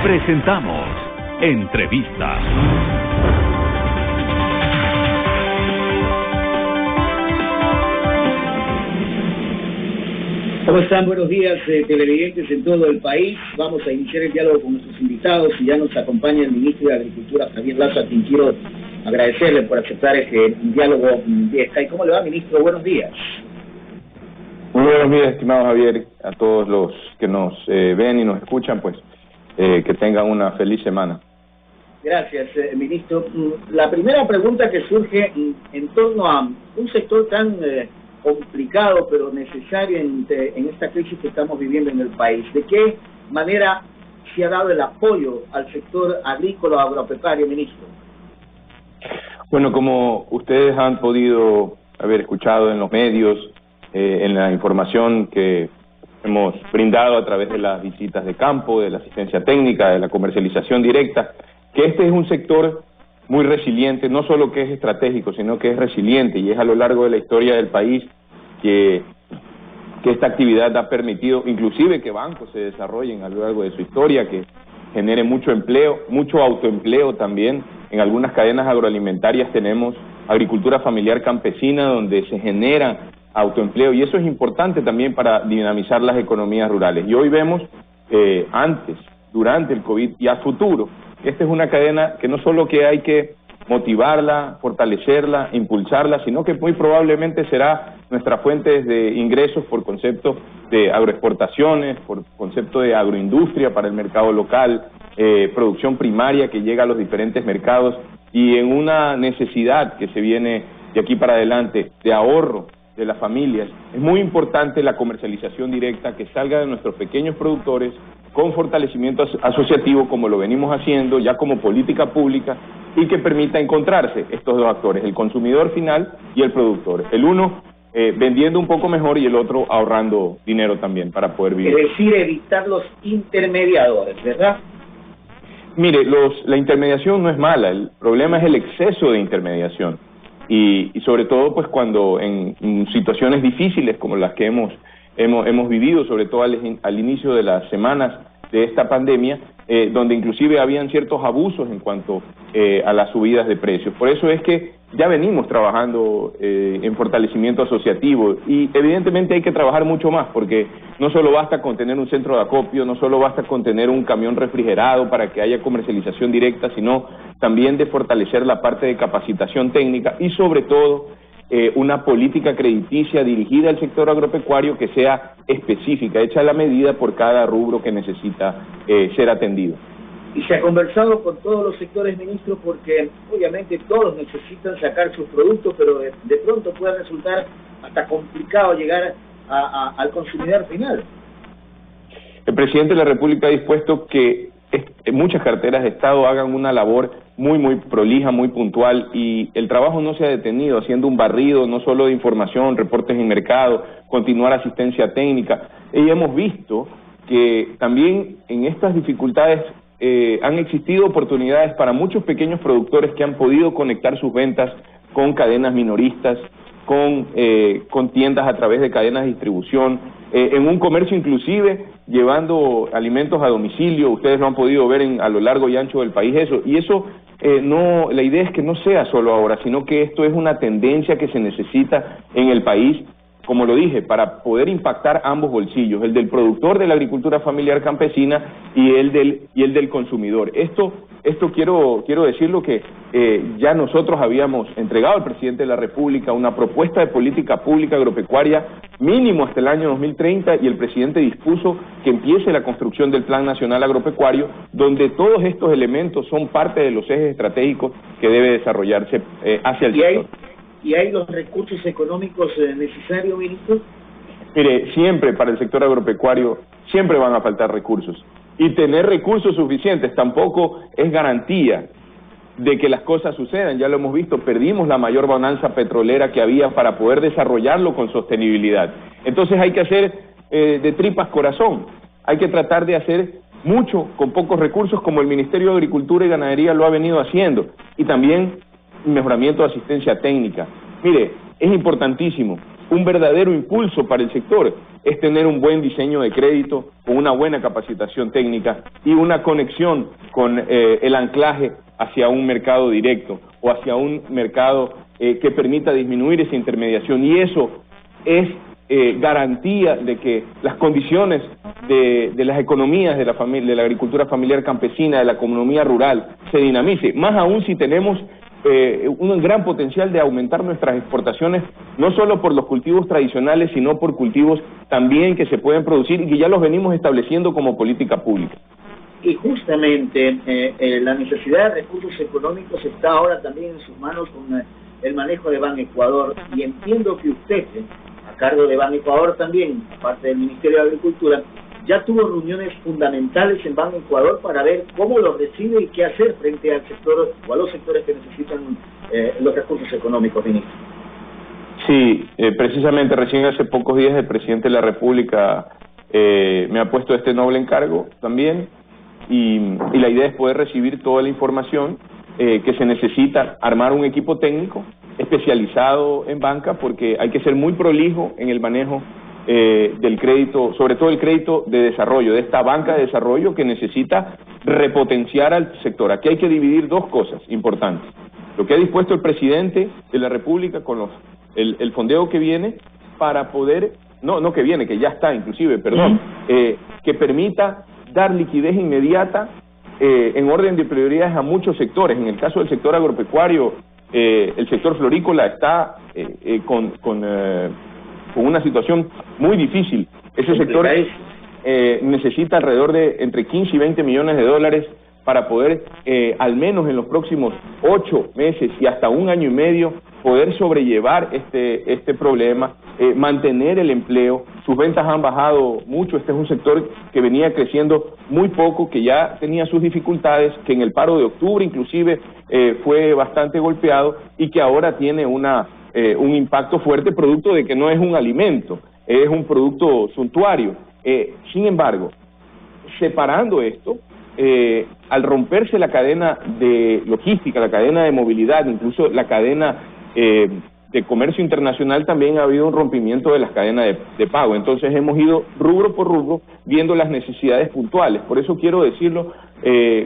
Presentamos Entrevista. ¿Cómo están? Buenos días, televidentes en todo el país. Vamos a iniciar el diálogo con nuestros invitados y ya nos acompaña el ministro de Agricultura, Javier Lazo, a quien quiero agradecerle por aceptar este diálogo de Skype. ¿Cómo le va, ministro? Buenos días. Muy buenos días, estimado Javier, a todos los que nos ven y nos escuchan, pues que tengan una feliz semana. Gracias, ministro. La primera pregunta que surge en torno a un sector tan complicado pero necesario en esta crisis que estamos viviendo en el país. ¿De qué manera se ha dado el apoyo al sector agrícola agropecuario, ministro? Bueno, como ustedes han podido haber escuchado en los medios, en la información que hemos brindado a través de las visitas de campo, de la asistencia técnica, de la comercialización directa, que este es un sector muy resiliente, no solo que es estratégico, sino que es resiliente, y es a lo largo de la historia del país que esta actividad ha permitido, inclusive que bancos se desarrollen a lo largo de su historia, que genere mucho empleo, mucho autoempleo también. En algunas cadenas agroalimentarias tenemos agricultura familiar campesina donde se genera autoempleo, y eso es importante también para dinamizar las economías rurales. Y hoy vemos, antes, durante el COVID y a futuro, esta es una cadena que no solo que hay que motivarla, fortalecerla, impulsarla, sino que muy probablemente será nuestra fuente de ingresos por concepto de agroexportaciones, por concepto de agroindustria para el mercado local, producción primaria que llega a los diferentes mercados, y en una necesidad que se viene de aquí para adelante de ahorro de las familias. Es muy importante la comercialización directa que salga de nuestros pequeños productores con fortalecimiento asociativo, como lo venimos haciendo ya como política pública, y que permita encontrarse estos dos actores, el consumidor final y el productor. El uno vendiendo un poco mejor y el otro ahorrando dinero también para poder vivir. Es decir, evitar los intermediadores, ¿verdad? Mire, la intermediación no es mala, el problema es el exceso de intermediación. Y sobre todo pues cuando en situaciones difíciles como las que hemos vivido, sobre todo al inicio de las semanas de esta pandemia, donde inclusive habían ciertos abusos en cuanto a las subidas de precios. Por eso es que ya venimos trabajando en fortalecimiento asociativo, y evidentemente hay que trabajar mucho más, porque no solo basta con tener un centro de acopio, no solo basta con tener un camión refrigerado para que haya comercialización directa, sino también de fortalecer la parte de capacitación técnica y sobre todo una política crediticia dirigida al sector agropecuario que sea específica, hecha a la medida por cada rubro que necesita ser atendido. Y se ha conversado con todos los sectores, ministro, porque obviamente todos necesitan sacar sus productos, pero de pronto puede resultar hasta complicado llegar al consumidor final. El presidente de la República ha dispuesto que muchas carteras de Estado hagan una labor muy prolija, muy puntual, y el trabajo no se ha detenido, haciendo un barrido no solo de información, reportes en mercado, continuar asistencia técnica. Y hemos visto que también en estas dificultades han existido oportunidades para muchos pequeños productores que han podido conectar sus ventas con cadenas minoristas, con tiendas a través de cadenas de distribución, en un comercio inclusive llevando alimentos a domicilio. Ustedes lo han podido ver a lo largo y ancho del país eso, y eso la idea es que no sea solo ahora, sino que esto es una tendencia que se necesita en el país, como lo dije, para poder impactar ambos bolsillos, el del productor de la agricultura familiar campesina y el del consumidor. Esto quiero decirlo que ya nosotros habíamos entregado al presidente de la República una propuesta de política pública agropecuaria mínimo hasta el año 2030, y el presidente dispuso que empiece la construcción del Plan Nacional Agropecuario, donde todos estos elementos son parte de los ejes estratégicos que debe desarrollarse hacia el sector. ¿Y hay los recursos económicos necesarios, ministro? Mire, siempre para el sector agropecuario siempre van a faltar recursos, y tener recursos suficientes tampoco es garantía de que las cosas sucedan. Ya lo hemos visto, perdimos la mayor bonanza petrolera que había para poder desarrollarlo con sostenibilidad. Entonces hay que hacer de tripas corazón, hay que tratar de hacer mucho con pocos recursos, como el Ministerio de Agricultura y Ganadería lo ha venido haciendo, y también mejoramiento de asistencia técnica. Mire, es importantísimo un verdadero impulso para el sector es tener un buen diseño de crédito, con una buena capacitación técnica y una conexión con el anclaje hacia un mercado directo o hacia un mercado que permita disminuir esa intermediación, y eso es garantía de que las condiciones de las economías de la agricultura familiar campesina, de la economía rural, se dinamice, más aún si tenemos un gran potencial de aumentar nuestras exportaciones, no solo por los cultivos tradicionales, sino por cultivos también que se pueden producir y que ya los venimos estableciendo como política pública. Y justamente la necesidad de recursos económicos está ahora también en sus manos con el manejo de Ban Ecuador, y entiendo que usted, a cargo de Ban Ecuador también, aparte del Ministerio de Agricultura, ya tuvo reuniones fundamentales en Ban Ecuador para ver cómo lo recibe y qué hacer frente al sector o a los sectores que necesitan los recursos económicos, ministro. Sí, precisamente recién hace pocos días el presidente de la República me ha puesto este noble encargo también, y la idea es poder recibir toda la información que se necesita, armar un equipo técnico especializado en banca, porque hay que ser muy prolijo en el manejo del crédito, sobre todo el crédito de desarrollo, de esta banca de desarrollo que necesita repotenciar al sector. Aquí hay que dividir dos cosas importantes: lo que ha dispuesto el presidente de la República con el fondeo que viene para poder, no que viene, que ya está inclusive, perdón, que permita dar liquidez inmediata en orden de prioridades a muchos sectores. En el caso del sector agropecuario, el sector florícola está con una situación muy difícil. Ese sector necesita alrededor de entre 15 y 20 millones de dólares para poder, al menos en los próximos 8 meses y hasta un año y medio, poder sobrellevar este problema, mantener el empleo. Sus ventas han bajado mucho. Este es un sector que venía creciendo muy poco, que ya tenía sus dificultades, que en el paro de octubre inclusive fue bastante golpeado, y que ahora tiene un impacto fuerte, producto de que no es un alimento, es un producto suntuario. Sin embargo, separando esto, al romperse la cadena de logística, la cadena de movilidad, incluso la cadena de comercio internacional, también ha habido un rompimiento de las cadenas de pago. Entonces hemos ido rubro por rubro viendo las necesidades puntuales. Por eso quiero decirlo,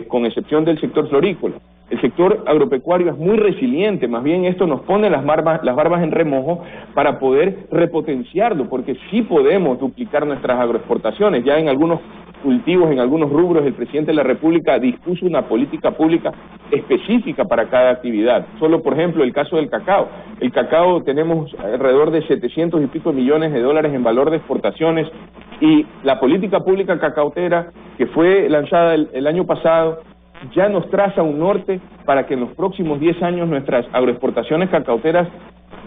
con excepción del sector florícola. El sector agropecuario es muy resiliente, más bien esto nos pone las barbas en remojo para poder repotenciarlo, porque sí podemos duplicar nuestras agroexportaciones. Ya en algunos cultivos, en algunos rubros, el presidente de la República dispuso una política pública específica para cada actividad. Solo, por ejemplo, el caso del cacao. El cacao tenemos alrededor de 700 y pico millones de dólares en valor de exportaciones, y la política pública cacautera que fue lanzada el año pasado ya nos traza un norte para que en los próximos 10 años nuestras agroexportaciones cacauteras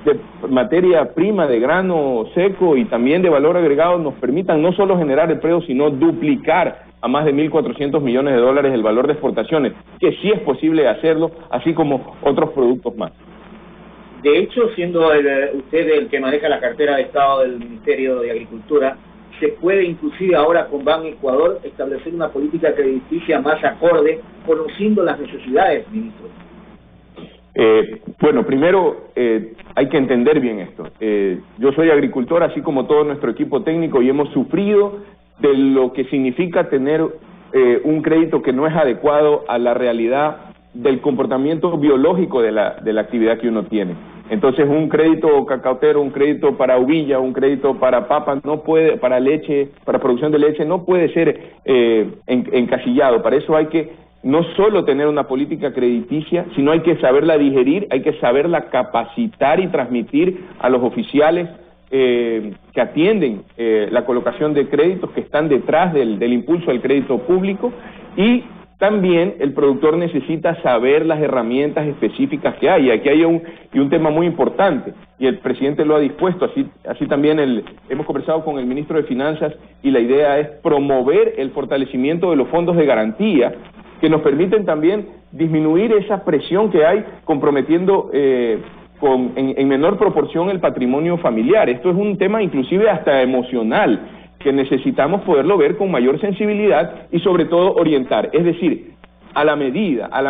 de materia prima, de grano seco y también de valor agregado nos permitan no solo generar empleo, sino duplicar a más de 1.400 millones de dólares el valor de exportaciones, que sí es posible hacerlo, así como otros productos más. De hecho, siendo usted el que maneja la cartera de Estado del Ministerio de Agricultura, se puede inclusive ahora con Ban Ecuador establecer una política crediticia más acorde, conociendo las necesidades, ministro. Bueno, primero hay que entender bien esto. Yo soy agricultor, así como todo nuestro equipo técnico, y hemos sufrido de lo que significa tener un crédito que no es adecuado a la realidad del comportamiento biológico de la actividad que uno tiene. Entonces, un crédito cacautero, un crédito para uvilla, un crédito para papa, no puede, para leche, para producción de leche, no puede ser encasillado. Para eso hay que no solo tener una política crediticia, sino hay que saberla digerir, hay que saberla capacitar y transmitir a los oficiales que atienden la colocación de créditos, que están detrás del impulso al crédito público. Y también el productor necesita saber las herramientas específicas que hay. Y aquí hay un tema muy importante, y el presidente lo ha dispuesto, así también hemos conversado con el ministro de Finanzas, y la idea es promover el fortalecimiento de los fondos de garantía, que nos permiten también disminuir esa presión que hay, comprometiendo en menor proporción el patrimonio familiar. Esto es un tema inclusive hasta emocional, que necesitamos poderlo ver con mayor sensibilidad y sobre todo orientar. Es decir, a la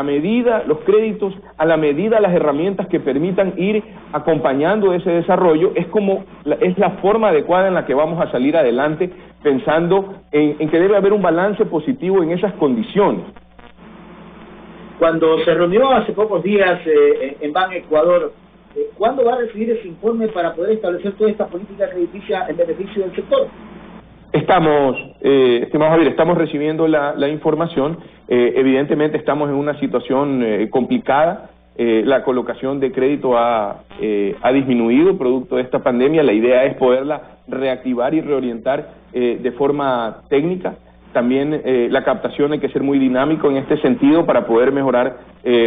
medida los créditos, a la medida las herramientas que permitan ir acompañando ese desarrollo, es la forma adecuada en la que vamos a salir adelante, pensando en que debe haber un balance positivo en esas condiciones. Cuando se reunió hace pocos días en Ban Ecuador, ¿cuándo va a recibir ese informe para poder establecer toda esta política crediticia en beneficio del sector? Estimado Javier, estamos recibiendo la información. Evidentemente estamos en una situación complicada. La colocación de crédito ha disminuido producto de esta pandemia. La idea es poderla reactivar y reorientar de forma técnica. También la captación hay que ser muy dinámico en este sentido para poder mejorar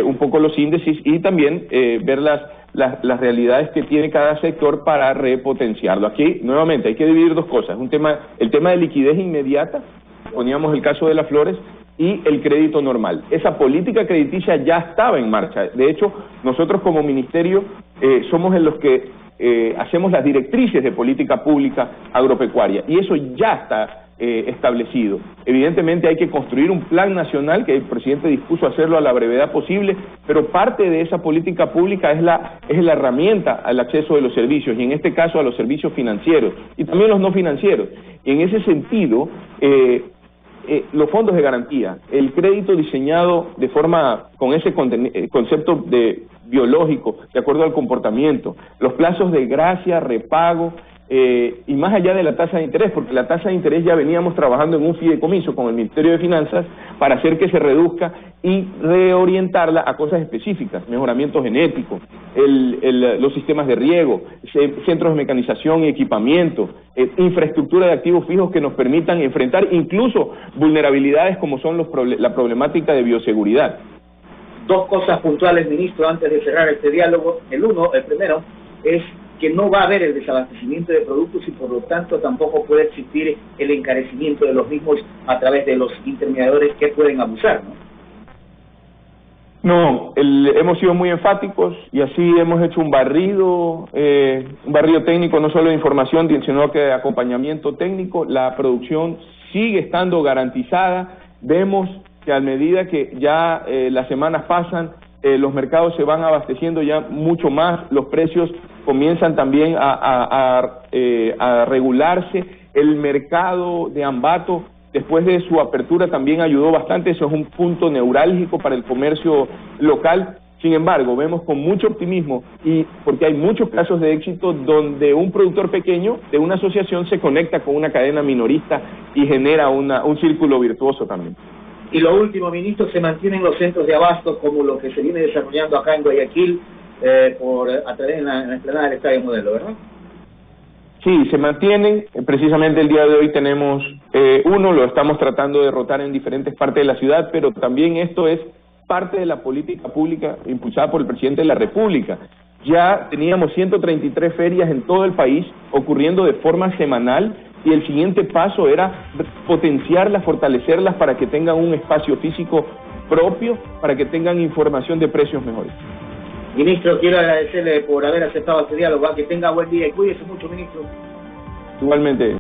un poco los índices y también ver las realidades que tiene cada sector para repotenciarlo. Aquí, nuevamente, hay que dividir dos cosas. El tema de liquidez inmediata, poníamos el caso de las flores, y el crédito normal. Esa política crediticia ya estaba en marcha. De hecho, nosotros como ministerio somos en los que hacemos las directrices de política pública agropecuaria, y eso ya está establecido. Evidentemente hay que construir un plan nacional, que el presidente dispuso hacerlo a la brevedad posible, pero parte de esa política pública es la herramienta al acceso de los servicios, y en este caso a los servicios financieros, y también los no financieros. Y en ese sentido, los fondos de garantía, el crédito diseñado de forma, con ese concepto biológico, de acuerdo al comportamiento, los plazos de gracia, repago, y más allá de la tasa de interés, porque la tasa de interés ya veníamos trabajando en un fideicomiso con el Ministerio de Finanzas para hacer que se reduzca y reorientarla a cosas específicas, mejoramiento genético, los sistemas de riego, centros de mecanización y equipamiento, infraestructura de activos fijos que nos permitan enfrentar incluso vulnerabilidades como son la problemática de bioseguridad. Dos cosas puntuales, ministro, antes de cerrar este diálogo. El primero, es que no va a haber el desabastecimiento de productos y por lo tanto tampoco puede existir el encarecimiento de los mismos a través de los intermediadores que pueden abusar, ¿no? No, hemos sido muy enfáticos y así hemos hecho un barrido técnico, no solo de información, sino que de acompañamiento técnico. La producción sigue estando garantizada. Vemos que a medida que ya las semanas pasan, los mercados se van abasteciendo ya mucho más, los precios comienzan también a regularse. El mercado de Ambato, después de su apertura, también ayudó bastante. Eso es un punto neurálgico para el comercio local. Sin embargo, vemos con mucho optimismo, y porque hay muchos casos de éxito donde un productor pequeño de una asociación se conecta con una cadena minorista y genera un círculo virtuoso también. Y lo último, ministro, se mantienen los centros de abasto como lo que se viene desarrollando acá en Guayaquil a través de la explanada del Estadio Modelo, ¿verdad? Sí, se mantienen. Precisamente el día de hoy tenemos uno, lo estamos tratando de rotar en diferentes partes de la ciudad, pero también esto es parte de la política pública impulsada por el presidente de la República. Ya teníamos 133 ferias en todo el país ocurriendo de forma semanal, y el siguiente paso era potenciarlas, fortalecerlas para que tengan un espacio físico propio, para que tengan información de precios mejores. Ministro, quiero agradecerle por haber aceptado este diálogo. Que tenga buen día y cuídese mucho, ministro. Igualmente.